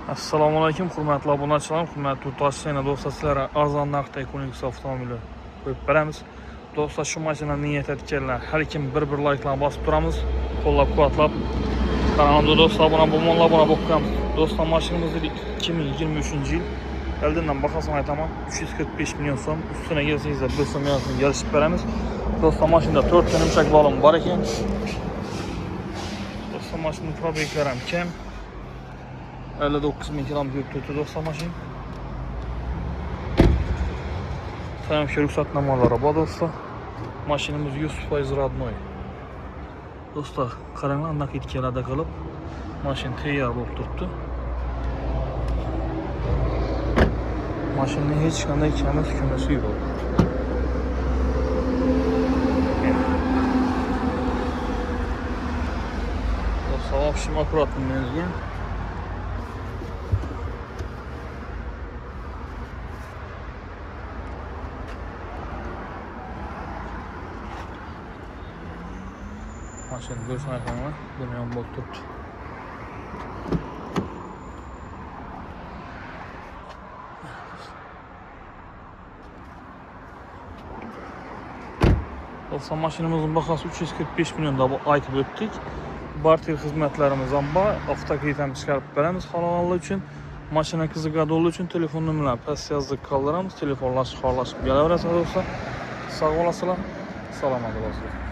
Assalomu alaykum, hurmatli obunachilar, hurmatli yurtdoshlar, do'stlar, sizlarga arzon narxda Equinox avtomobili qo'yib beramiz. Do'stlar, shu mashinani niyat etganlar, har kim bir layklarni bosib turamiz, qo'llab-quvvatlab. Kanalda do'stlar obuna bo'lganlar obuna bo'lib qolamiz. Do'stlar, mashinamiz 2023-yil. Oldindan bahosini aytaman, 345 million so'm. Ustiga kelsangizlar 1 so'm yarasini yarashib beramiz. Do'stlar, mashinada 4 ta nimchak bo'lim bor ekan. Do'stlar, mashinaning probeglari ham kam. 59.000 kilometr yurib turibdi do'stlar mashina. Sayamki ruxsatnomalari bor do'stlar. Mashinamiz 100% родной. Do'stlar, qaranglar, anaqa itkalarda qilib mashina tayyor bo'lib turibdi. Mashinaning hech qanday kami-sukuni yo'q. Do'stlar, option akkuratni menga Maşını görüşün ayaklarına dönüyorum bol tut. Dostlar, maşinimizin bakası 345 milyon da bu aytib ötdük. Barter hizmetlerimiz var. Avtokreditini çıkarıp beremiz halalı için. Maşina qiziqadi olduğu için telefon numaralarını past yazdık kaldıramiz. Telefonlaşıp xorlaşıp gelaverasizlar do'stlar. Sağ olasizlar. Salomat bo'linglar.